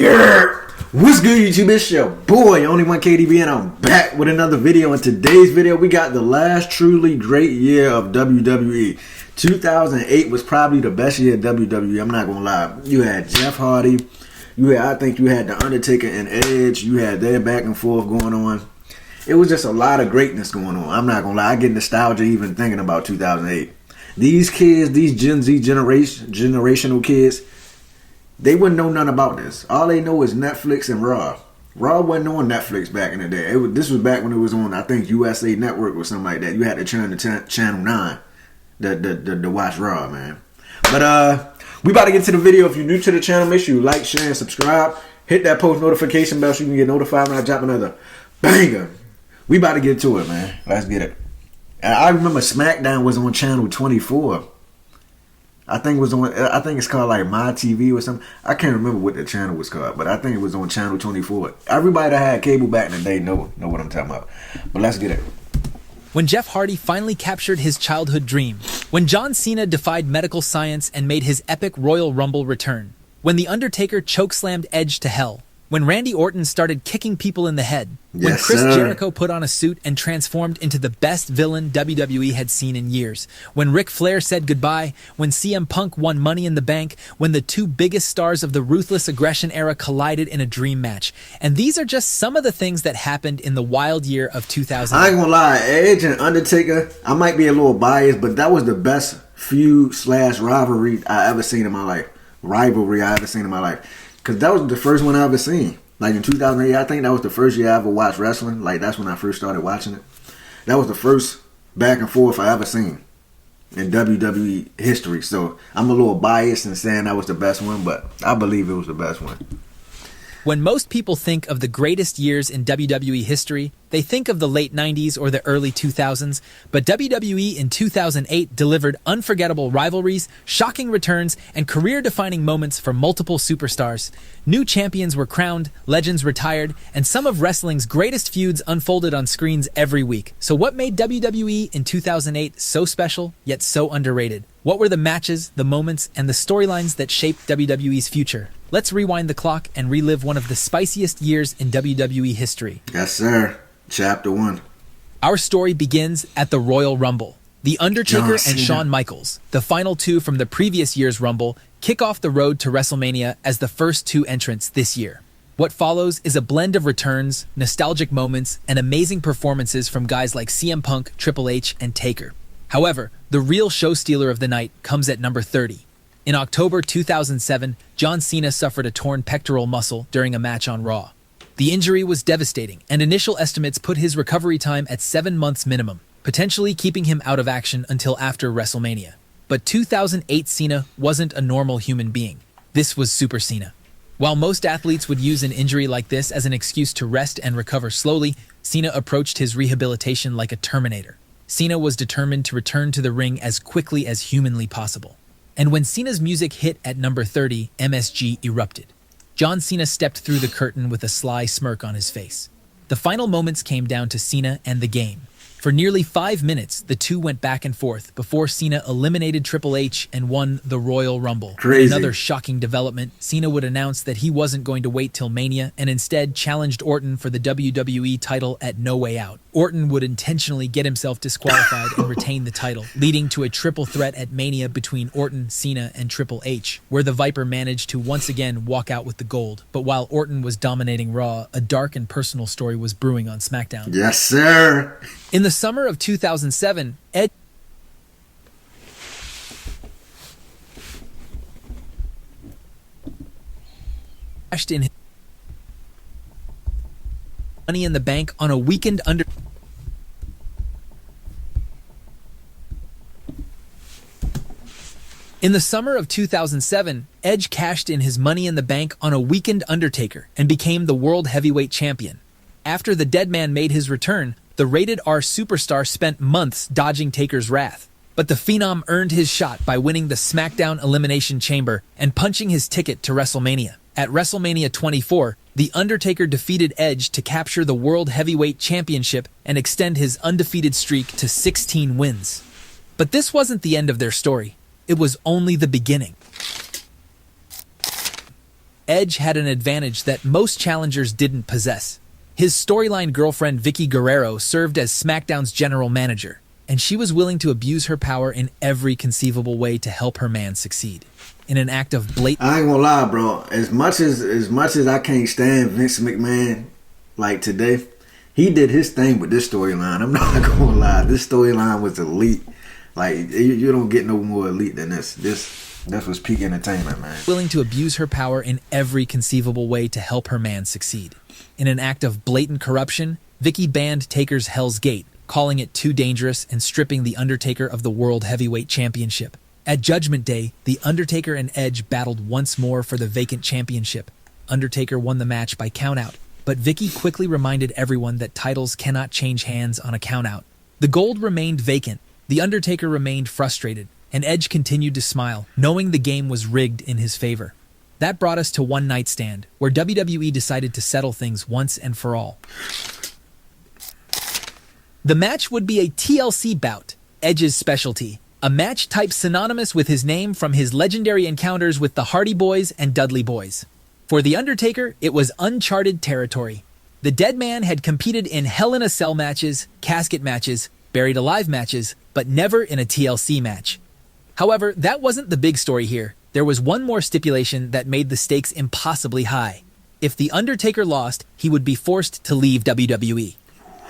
Yeah, what's good YouTube? It's your boy, Only One KDB, and I'm back with another video. In today's video, we got the last truly great year of WWE. 2008 was probably the best year of WWE, I'm not gonna lie. You had Jeff Hardy, I think you had The Undertaker and Edge, you had their back and forth going on. It was just a lot of greatness going on. I'm not gonna lie, I get nostalgia even thinking about 2008. These kids, these Gen Z generational kids, they wouldn't know nothing about this. All they know is Netflix and Raw. Raw wasn't on Netflix back in the day. This was back when it was on, I think, USA Network or something like that. You had to turn to Channel 9 to watch Raw, man. But we about to get to the video. If you're new to the channel, make sure you like, share, and subscribe. Hit that post notification bell so you can get notified when I drop another banger. We about to get to it, man. Let's get it. And I remember SmackDown was on Channel 24. I think it was on. I think it's called like My TV or something. I can't remember what the channel was called, but I think it was on Channel 24. Everybody that had cable back in the day know what I'm talking about. But let's get it. When Jeff Hardy finally captured his childhood dream, when John Cena defied medical science and made his epic Royal Rumble return, when The Undertaker chokeslammed Edge to hell, when Randy Orton started kicking people in the head, when Chris Jericho put on a suit and transformed into the best villain WWE had seen in years, when Ric Flair said goodbye, when CM Punk won Money in the Bank, when the two biggest stars of the Ruthless Aggression era collided in a dream match. And these are just some of the things that happened in the wild year of 2000. I ain't gonna lie, Edge and Undertaker, I might be a little biased, but that was the best feud / rivalry I ever seen in my life. Because that was the first one I ever seen. Like in 2008, I think that was the first year I ever watched wrestling. Like that's when I first started watching it. That was the first back and forth I ever seen in WWE history. So I'm a little biased in saying that was the best one, but I believe it was the best one. When most people think of the greatest years in WWE history, they think of the late 90s or the early 2000s, but WWE in 2008 delivered unforgettable rivalries, shocking returns, and career-defining moments for multiple superstars. New champions were crowned, legends retired, and some of wrestling's greatest feuds unfolded on screens every week. So what made WWE in 2008 so special, yet so underrated? What were the matches, the moments, and the storylines that shaped WWE's future? Let's rewind the clock and relive one of the spiciest years in WWE history. Yes, sir. Chapter 1. Our story begins at the Royal Rumble. The Undertaker and Shawn Michaels, the final two from the previous year's Rumble, kick off the road to WrestleMania as the first two entrants this year. What follows is a blend of returns, nostalgic moments, and amazing performances from guys like CM Punk, Triple H, and Taker. However, the real show stealer of the night comes at number 30. In October 2007, John Cena suffered a torn pectoral muscle during a match on Raw. The injury was devastating, and initial estimates put his recovery time at 7 months minimum, potentially keeping him out of action until after WrestleMania. But 2008 Cena wasn't a normal human being. This was Super Cena. While most athletes would use an injury like this as an excuse to rest and recover slowly, Cena approached his rehabilitation like a Terminator. Cena was determined to return to the ring as quickly as humanly possible. And when Cena's music hit at number 30, MSG erupted. John Cena stepped through the curtain with a sly smirk on his face. The final moments came down to Cena and the game. For nearly 5 minutes, the two went back and forth before Cena eliminated Triple H and won the Royal Rumble. Crazy. In another shocking development, Cena would announce that he wasn't going to wait till Mania and instead challenged Orton for the WWE title at No Way Out. Orton would intentionally get himself disqualified and retain the title, leading to a triple threat at Mania between Orton, Cena, and Triple H, where the Viper managed to once again walk out with the gold. But while Orton was dominating Raw, a dark and personal story was brewing on SmackDown. Yes, sir. In the summer of 2007, Edge cashed in his Money in the Bank on a weekend under. In the summer of 2007, Edge cashed in his Money in the Bank on a weakened Undertaker and became the World Heavyweight Champion. After the Dead Man made his return, the Rated R superstar spent months dodging Taker's wrath. But the Phenom earned his shot by winning the SmackDown Elimination Chamber and punching his ticket to WrestleMania. At WrestleMania 24, The Undertaker defeated Edge to capture the World Heavyweight Championship and extend his undefeated streak to 16 wins. But this wasn't the end of their story. It was only the beginning. Edge had an advantage that most challengers didn't possess. His storyline girlfriend Vicky Guerrero served as SmackDown's general manager, and she was willing to abuse her power in every conceivable way to help her man succeed. In an act of blatant... I ain't gonna lie, bro. As much as I can't stand Vince McMahon, like today, he did his thing with this storyline. I'm not gonna lie. This storyline was elite. Like, you don't get no more elite than this. This was peak entertainment, man. Willing to abuse her power in every conceivable way to help her man succeed. In an act of blatant corruption, Vicky banned Taker's Hell's Gate, calling it too dangerous and stripping The Undertaker of the World Heavyweight Championship. At Judgment Day, The Undertaker and Edge battled once more for the vacant championship. Undertaker won the match by countout, but Vicky quickly reminded everyone that titles cannot change hands on a countout. The gold remained vacant, The Undertaker remained frustrated, and Edge continued to smile, knowing the game was rigged in his favor. That brought us to One Night Stand, where WWE decided to settle things once and for all. The match would be a TLC bout, Edge's specialty, a match type synonymous with his name from his legendary encounters with the Hardy Boys and Dudley Boys. For The Undertaker, it was uncharted territory. The dead man had competed in Hell in a Cell matches, casket matches, buried alive matches, but never in a TLC match. However, that wasn't the big story here. There was one more stipulation that made the stakes impossibly high. If The Undertaker lost, he would be forced to leave WWE.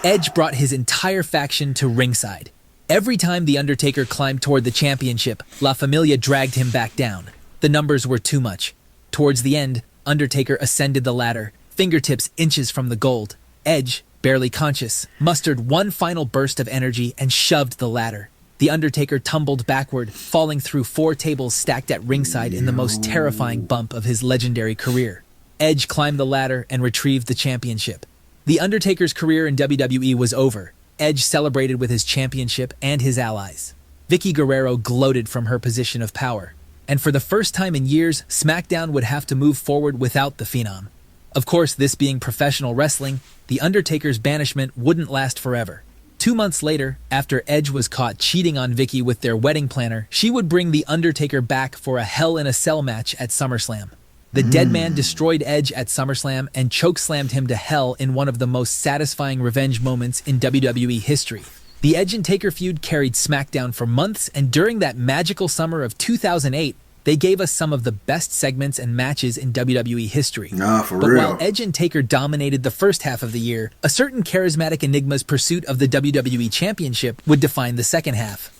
Edge brought his entire faction to ringside. Every time The Undertaker climbed toward the championship, La Familia dragged him back down. The numbers were too much. Towards the end, Undertaker ascended the ladder, fingertips inches from the gold. Edge, barely conscious, mustered one final burst of energy and shoved the ladder. The Undertaker tumbled backward, falling through 4 tables stacked at ringside in the most terrifying bump of his legendary career. Edge climbed the ladder and retrieved the championship. The Undertaker's career in WWE was over. Edge celebrated with his championship and his allies. Vicky Guerrero gloated from her position of power. And for the first time in years, SmackDown would have to move forward without the Phenom. Of course, this being professional wrestling, The Undertaker's banishment wouldn't last forever. 2 months later, after Edge was caught cheating on Vicky with their wedding planner, she would bring The Undertaker back for a Hell in a Cell match at SummerSlam. The dead man destroyed Edge at SummerSlam and chokeslammed him to hell in one of the most satisfying revenge moments in WWE history. The Edge and Taker feud carried SmackDown for months, and during that magical summer of 2008, they gave us some of the best segments and matches in WWE history. Nah, for but real. While Edge and Taker dominated the first half of the year, a certain charismatic enigma's pursuit of the WWE Championship would define the second half.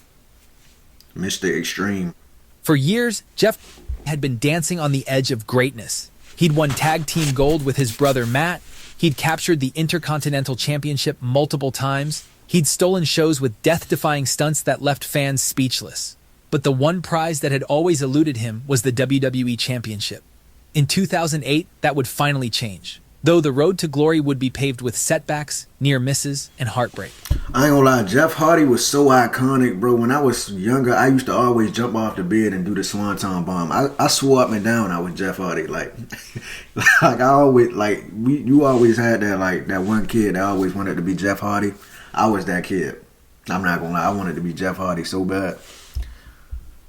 Mr. Extreme. For years, Jeff had been dancing on the edge of greatness. He'd won tag team gold with his brother Matt. He'd captured the Intercontinental Championship multiple times. He'd stolen shows with death-defying stunts that left fans speechless. But the one prize that had always eluded him was the WWE Championship. In 2008, that would finally change, though the road to glory would be paved with setbacks, near misses, and heartbreak. I ain't gonna lie, Jeff Hardy was so iconic, bro. When I was younger, I used to always jump off the bed and do the Swanton Bomb. I swore up and down I was Jeff Hardy. Like I always, you always had that, like, that one kid that always wanted to be Jeff Hardy. I was that kid. I'm not gonna lie, I wanted to be Jeff Hardy so bad.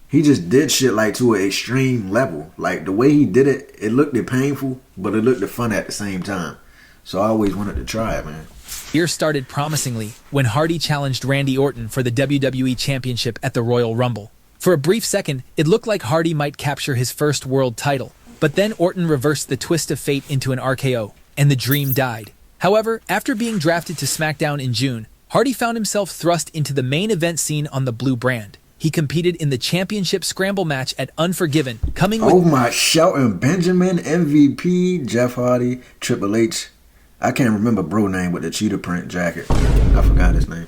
He just did shit like to an extreme level. Like the way he did it, it looked painful, but it looked fun at the same time. So I always wanted to try it, man. Year started promisingly when Hardy challenged Randy Orton for the WWE Championship at the Royal Rumble. For a brief second, it looked like Hardy might capture his first world title, but then Orton reversed the twist of fate into an RKO, and the dream died. However, after being drafted to SmackDown in June, Hardy found himself thrust into the main event scene on the blue brand. He competed in the championship scramble match at Unforgiven, coming with... Oh my, Shelton Benjamin, MVP, Jeff Hardy, Triple H. I can't remember bro name with the cheetah print jacket. I forgot his name.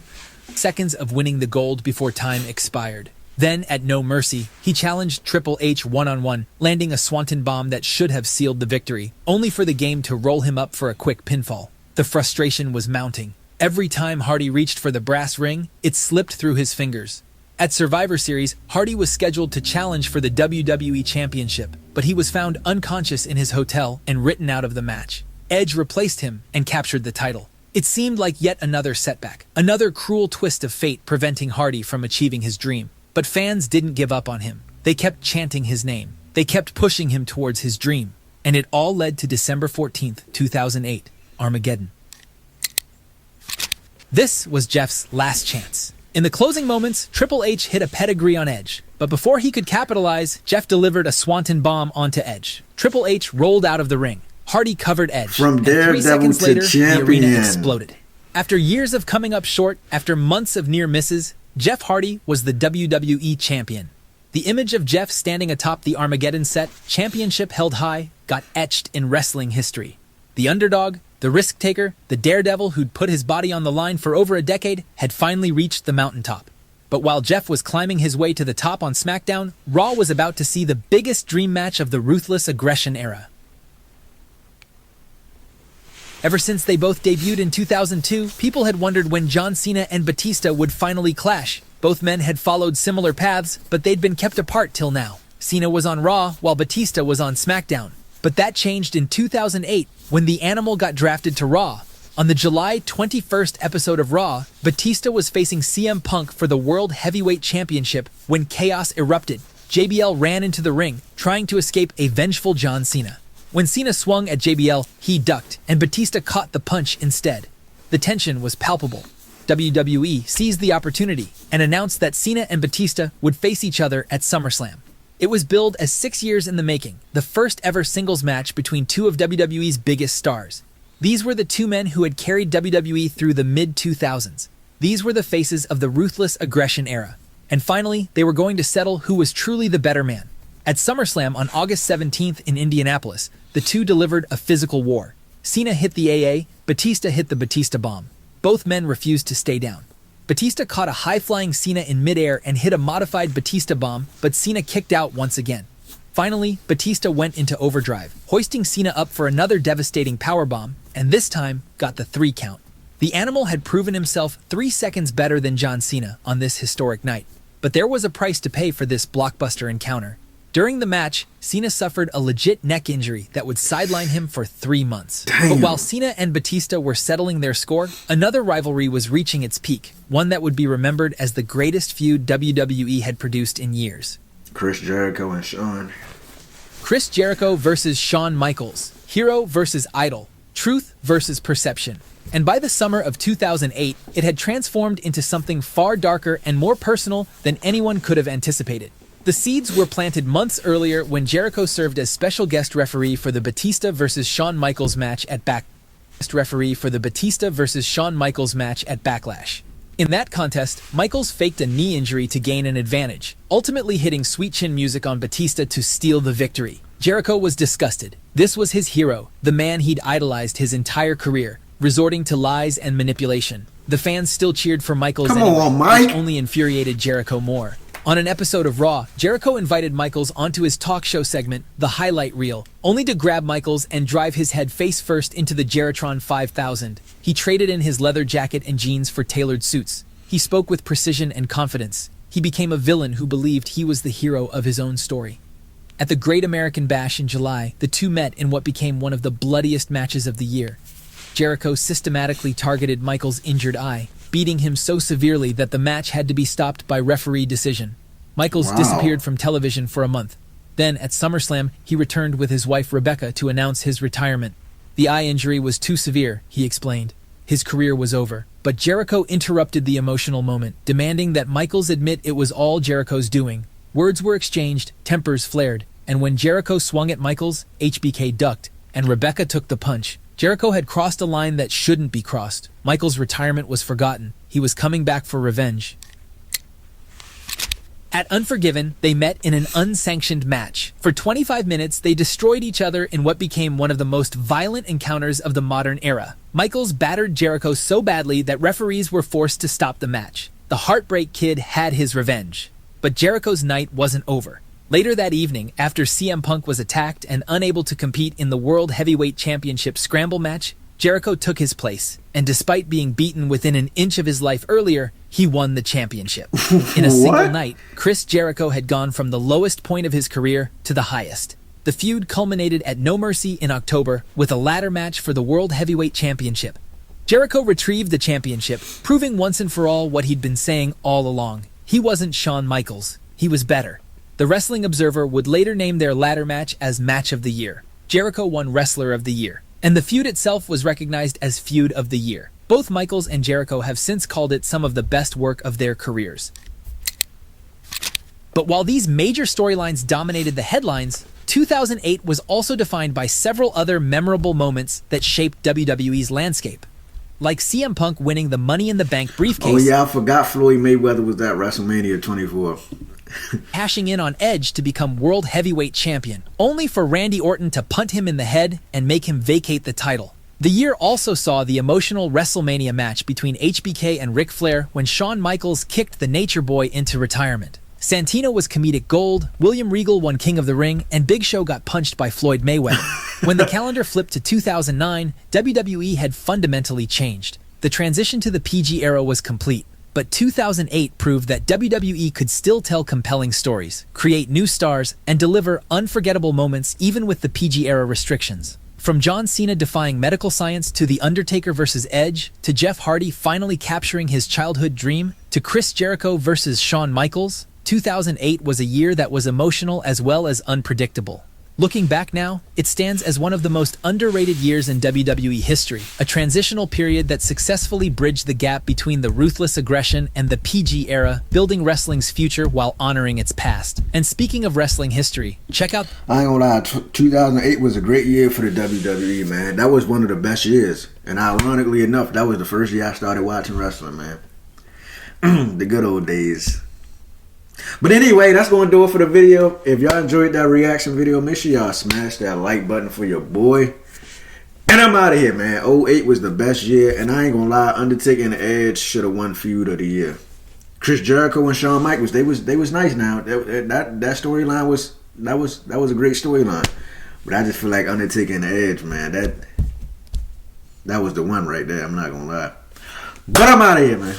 seconds of winning the gold before time expired. Then, at No Mercy, he challenged Triple H one-on-one, landing a Swanton bomb that should have sealed the victory, only for the game to roll him up for a quick pinfall. The frustration was mounting. Every time Hardy reached for the brass ring, it slipped through his fingers. At Survivor Series, Hardy was scheduled to challenge for the WWE Championship, but he was found unconscious in his hotel and written out of the match. Edge replaced him and captured the title. It seemed like yet another setback, another cruel twist of fate preventing Hardy from achieving his dream. But fans didn't give up on him. They kept chanting his name. They kept pushing him towards his dream. And it all led to December 14th, 2008, Armageddon. This was Jeff's last chance. In the closing moments, Triple H hit a pedigree on Edge. But before he could capitalize, Jeff delivered a swanton bomb onto Edge. Triple H rolled out of the ring. Hardy covered Edge. From Daredevil 3 seconds to later, champion. the arena exploded. After years of coming up short, after months of near misses, Jeff Hardy was the WWE champion. The image of Jeff standing atop the Armageddon set, championship held high, got etched in wrestling history. The underdog, the risk taker, the daredevil who'd put his body on the line for over a decade, had finally reached the mountaintop. But while Jeff was climbing his way to the top on SmackDown, Raw was about to see the biggest dream match of the ruthless aggression era. Ever since they both debuted in 2002, people had wondered when John Cena and Batista would finally clash. Both men had followed similar paths, but they'd been kept apart till now. Cena was on Raw, while Batista was on SmackDown. But that changed in 2008, when the Animal got drafted to Raw. On the July 21st episode of Raw, Batista was facing CM Punk for the World Heavyweight Championship when chaos erupted. JBL ran into the ring, trying to escape a vengeful John Cena. When Cena swung at JBL, he ducked, and Batista caught the punch instead. The tension was palpable. WWE seized the opportunity and announced that Cena and Batista would face each other at SummerSlam. It was billed as 6 years in the making, the first ever singles match between two of WWE's biggest stars. These were the two men who had carried WWE through the mid-2000s. These were the faces of the ruthless aggression era. And finally, they were going to settle who was truly the better man. At SummerSlam on August 17th in Indianapolis, the two delivered a physical war. Cena hit the AA, Batista hit the Batista bomb. Both men refused to stay down. Batista caught a high-flying Cena in midair and hit a modified Batista bomb, but Cena kicked out once again. Finally, Batista went into overdrive, hoisting Cena up for another devastating powerbomb, and this time got the 3 count. The Animal had proven himself 3 seconds better than John Cena on this historic night. But there was a price to pay for this blockbuster encounter. During the match, Cena suffered a legit neck injury that would sideline him for 3 months. Damn. But while Cena and Batista were settling their score, another rivalry was reaching its peak, one that would be remembered as the greatest feud WWE had produced in years. Chris Jericho and Shawn. Chris Jericho versus Shawn Michaels. Hero versus idol. Truth versus perception. And by the summer of 2008, it had transformed into something far darker and more personal than anyone could have anticipated. The seeds were planted months earlier when Jericho served as special guest referee for the Batista versus Shawn Michaels match at Backlash. In that contest, Michaels faked a knee injury to gain an advantage, ultimately hitting Sweet Chin Music on Batista to steal the victory. Jericho was disgusted. This was his hero, the man he'd idolized his entire career, resorting to lies and manipulation. The fans still cheered for Michaels which only infuriated Jericho more. On an episode of Raw, Jericho invited Michaels onto his talk show segment, The Highlight Reel, only to grab Michaels and drive his head face first into the Jeritron 5000. He traded in his leather jacket and jeans for tailored suits. He spoke with precision and confidence. He became a villain who believed he was the hero of his own story. At the Great American Bash in July, the two met in what became one of the bloodiest matches of the year. Jericho systematically targeted Michaels' injured eye, beating him so severely that the match had to be stopped by referee decision. Michaels disappeared from television for a month. Then, at SummerSlam, he returned with his wife Rebecca to announce his retirement. The eye injury was too severe, he explained. His career was over. But Jericho interrupted the emotional moment, demanding that Michaels admit it was all Jericho's doing. Words were exchanged, tempers flared, and when Jericho swung at Michaels, HBK ducked, and Rebecca took the punch. Jericho had crossed a line that shouldn't be crossed. Michaels' retirement was forgotten. He was coming back for revenge. At Unforgiven, they met in an unsanctioned match. For 25 minutes, they destroyed each other in what became one of the most violent encounters of the modern era. Michaels battered Jericho so badly that referees were forced to stop the match. The Heartbreak Kid had his revenge. But Jericho's night wasn't over. Later that evening, after CM Punk was attacked and unable to compete in the World Heavyweight Championship Scramble match, Jericho took his place, and despite being beaten within an inch of his life earlier, he won the championship. In a single night, Chris Jericho had gone from the lowest point of his career to the highest. The feud culminated at No Mercy in October with a ladder match for the World Heavyweight Championship. Jericho retrieved the championship, proving once and for all what he'd been saying all along. He wasn't Shawn Michaels. He was better. The Wrestling Observer would later name their ladder match as Match of the Year. Jericho won Wrestler of the Year, and the feud itself was recognized as Feud of the Year. Both Michaels and Jericho have since called it some of the best work of their careers. But while these major storylines dominated the headlines, 2008 was also defined by several other memorable moments that shaped WWE's landscape. Like CM Punk winning the Money in the Bank briefcase. Oh yeah, I forgot Floyd Mayweather was at WrestleMania 24. Cashing in on Edge to become World Heavyweight Champion, only for Randy Orton to punt him in the head and make him vacate the title. The year also saw the emotional WrestleMania match between HBK and Ric Flair when Shawn Michaels kicked the Nature Boy into retirement. Santino was comedic gold, William Regal won King of the Ring, and Big Show got punched by Floyd Mayweather. When the calendar flipped to 2009, WWE had fundamentally changed. The transition to the PG era was complete, but 2008 proved that WWE could still tell compelling stories, create new stars, and deliver unforgettable moments even with the PG era restrictions. From John Cena defying medical science to The Undertaker vs. Edge, to Jeff Hardy finally capturing his childhood dream, to Chris Jericho versus Shawn Michaels, 2008 was a year that was emotional as well as unpredictable. Looking back now, it stands as one of the most underrated years in WWE history, a transitional period that successfully bridged the gap between the ruthless aggression and the PG era, building wrestling's future while honoring its past. And speaking of wrestling history, check out... I ain't gonna lie, 2008 was a great year for the WWE, man. That was one of the best years. And ironically enough, that was the first year I started watching wrestling, man. The good old days. But anyway, that's going to do it for the video. If y'all enjoyed that reaction video, make sure y'all smash that like button for your boy. And I'm out of here, man. 08 was the best year. And I ain't going to lie, Undertaker and Edge should have won Feud of the Year. Chris Jericho and Shawn Michaels, they was nice now. That storyline was a great storyline. But I just feel like Undertaker and Edge, man, that was the one right there. I'm not going to lie. But I'm out of here, man.